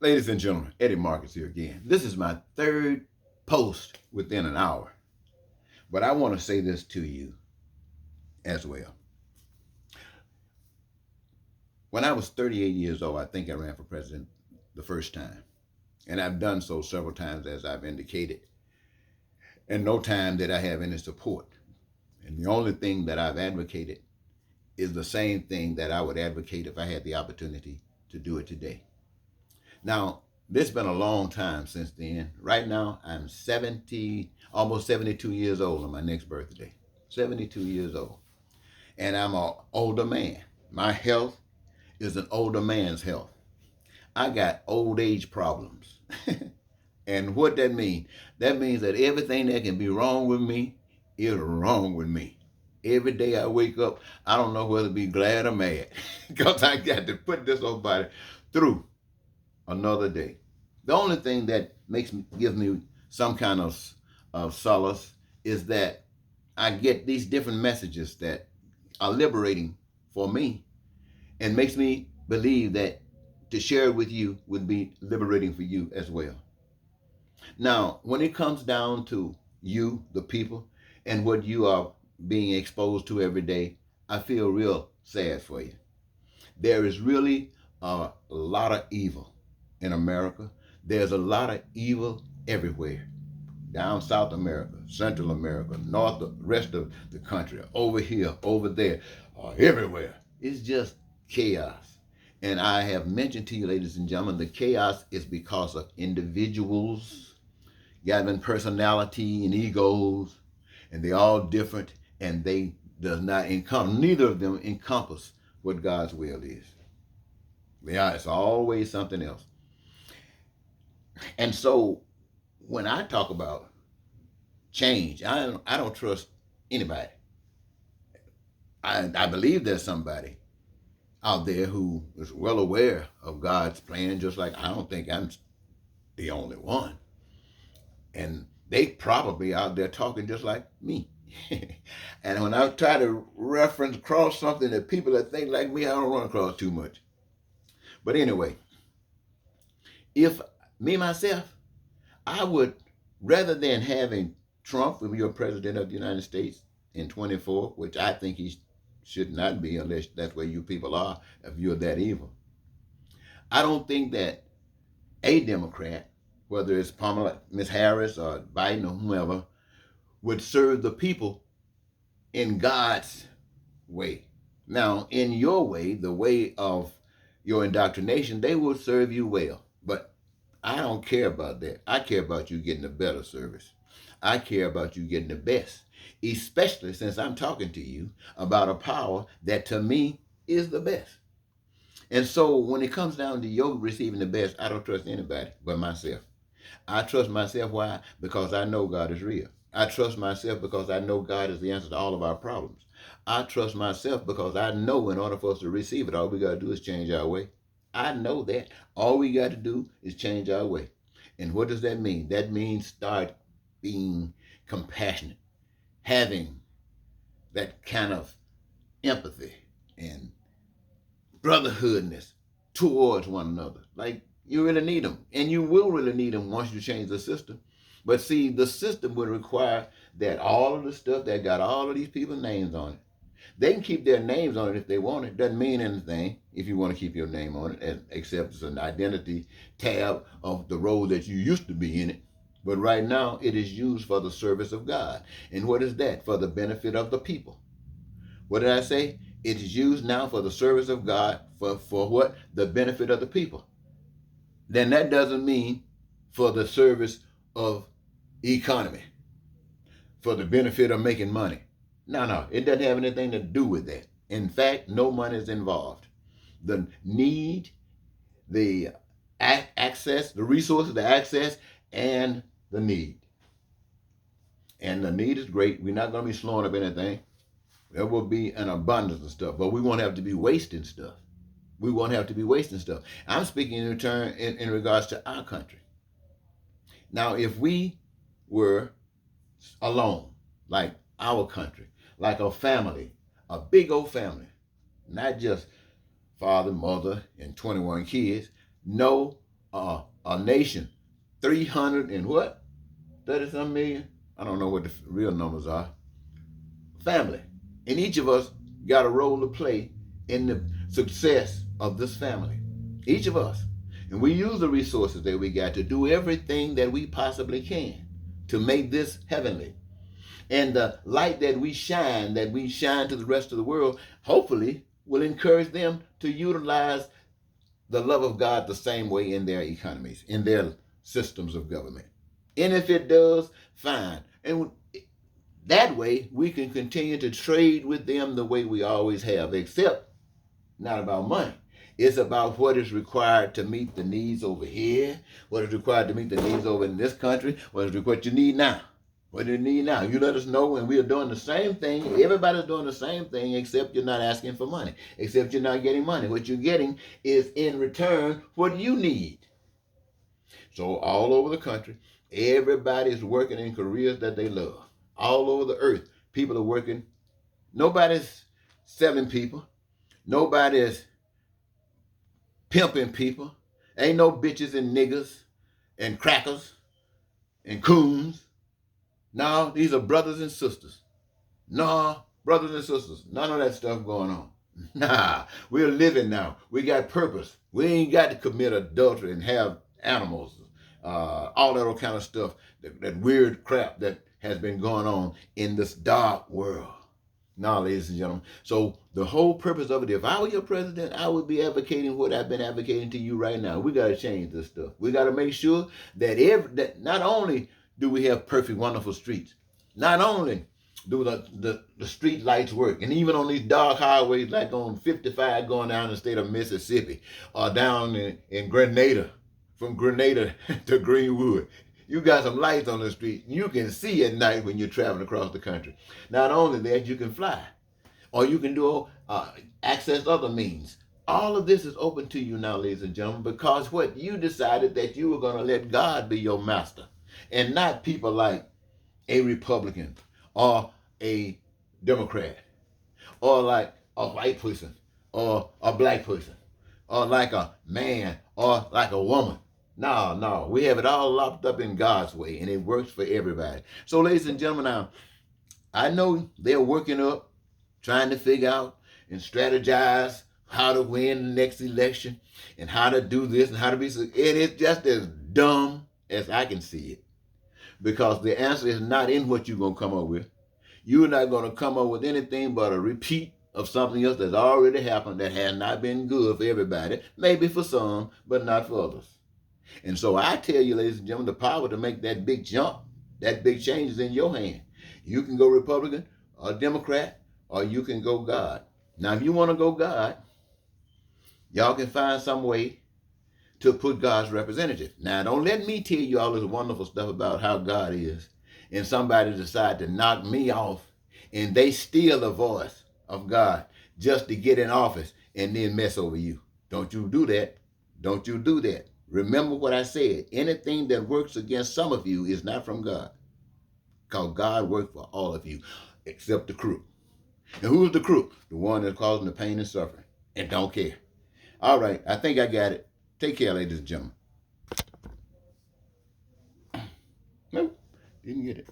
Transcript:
Ladies and gentlemen, Eddie Marcus here again. This is my third post within an hour, but I want to say this to you as well. When I was 38 years old, I think I ran for president the first time, and I've done so several times as I've indicated, and no time did I have any support. And the only thing that I've advocated is the same thing that I would advocate if I had the opportunity to do it today. Now, this has been a long time since then. Right now, I'm 70, almost 72 years old on my next birthday. 72 years old. And I'm an older man. My health is an older man's health. I got old age problems. And what that means? That means that everything that can be wrong with me is wrong with me. Every day I wake up, I don't know whether to be glad or mad because I got to put this old body through another day. The only thing that gives me some kind of solace is that I get these different messages that are liberating for me and makes me believe that to share it with you would be liberating for you as well. Now, when it comes down to you, the people, and what you are being exposed to every day, I feel real sad for you. There is really a lot of evil in America. There's a lot of evil everywhere. Down South America, Central America, North, the rest of the country, over here, over there, everywhere. It's just chaos. And I have mentioned to you, ladies and gentlemen, the chaos is because of individuals having personality and egos, and they're all different, and they does not encompass, neither of them encompass what God's will is. Yeah, it's always something else. And so when I talk about change, I don't trust anybody. I believe there's somebody out there who is well aware of God's plan, just like I don't think I'm the only one. And they probably out there talking just like me. And when I try to reference across something that people that think like me, I don't run across too much. But anyway, if me myself, I would, rather than having Trump be your president of the United States in 24, which I think he should not be unless that's where you people are, if you're that evil. I don't think that a Democrat, whether it's Miss Harris or Biden or whomever, would serve the people in God's way. Now, in your way, the way of your indoctrination, they will serve you well. But I don't care about that. I care about you getting a better service. I care about you getting the best, especially since I'm talking to you about a power that to me is the best. And so when it comes down to your receiving the best, I don't trust anybody but myself. I trust myself. Why? Because I know God is real. I trust myself because I know God is the answer to all of our problems. I trust myself because I know in order for us to receive it, all we got to do is change our way. I know that. All we got to do is change our way. And what does that mean? That means start being compassionate, having that kind of empathy and brotherhoodness towards one another. Like you really need them, and you will really need them once you change the system. But see, the system would require that all of the stuff that got all of these people's names on it, they can keep their names on it if they want it. Doesn't mean anything if you want to keep your name on it, except it's an identity tab of the role that you used to be in it. But right now, it is used for the service of God. And what is that? For the benefit of the people. What did I say? It is used now for the service of God, for what? The benefit of the people. Then that doesn't mean for the service of economy, for the benefit of making money. No, it doesn't have anything to do with that. In fact, no money is involved. The need, the access, the resources, the access, and the need. And the need is great. We're not going to be slowing up anything. There will be an abundance of stuff, but we won't have to be wasting stuff. We won't have to be wasting stuff. I'm speaking in regards to our country. Now, if we were alone, like our country, like a family, a big old family, not just father, mother, and 21 kids. No, a nation, 300 and what? 30 some million? I don't know what the real numbers are. Family. And each of us got a role to play in the success of this family. Each of us. And we use the resources that we got to do everything that we possibly can to make this heavenly. And the light that we shine to the rest of the world, hopefully will encourage them to utilize the love of God the same way in their economies, in their systems of government. And if it does, fine. And that way we can continue to trade with them the way we always have, except not about money. It's about what is required to meet the needs over here, what is required to meet the needs over in this country, what you need now. What do you need now? You let us know, and we are doing the same thing. Everybody's doing the same thing, except you're not asking for money, except you're not getting money. What you're getting is in return what you need. So all over the country, everybody's working in careers that they love. All over the earth, people are working. Nobody's selling people. Nobody's pimping people. Ain't no bitches and niggas and crackers and coons. No, these are brothers and sisters. No, brothers and sisters. None of that stuff going on. Nah, we're living now. We got purpose. We ain't got to commit adultery and have animals, all that kind of stuff, that weird crap that has been going on in this dark world. Now, ladies and gentlemen, so the whole purpose of it, if I were your president, I would be advocating what I've been advocating to you right now. We got to change this stuff. We got to make sure that that not only do we have perfect, wonderful streets, not only do the street lights work, and even on these dark highways like on 55 going down the state of Mississippi, or down in Grenada, from Grenada to Greenwood, you got some lights on the street. You can see at night when you're traveling across the country. Not only that, you can fly, or you can do access other means. All of this is open to you now, ladies and gentlemen, because what you decided that you were going to let God be your master, and not people like a Republican or a Democrat, or like a white person or a black person, or like a man or like a woman. No, we have it all locked up in God's way, and it works for everybody. So, ladies and gentlemen, now, I know they're working up, trying to figure out and strategize how to win the next election and how to do this and how to be. It is just as dumb as I can see it, because the answer is not in what you're going to come up with. You're not going to come up with anything but a repeat of something else that's already happened that has not been good for everybody, maybe for some, but not for others. And so I tell you, ladies and gentlemen, the power to make that big jump, that big change is in your hand. You can go Republican or Democrat, or you can go God. Now, if you want to go God, y'all can find some way to put God's representative. Now, don't let me tell you all this wonderful stuff about how God is, and somebody decide to knock me off, and they steal the voice of God just to get in office and then mess over you. Don't you do that. Don't you do that. Remember what I said. Anything that works against some of you is not from God, because God worked for all of you except the crook. And who's the crook? The one that's causing the pain and suffering and don't care. All right, I think I got it. Take care, ladies and gentlemen. No, didn't get it.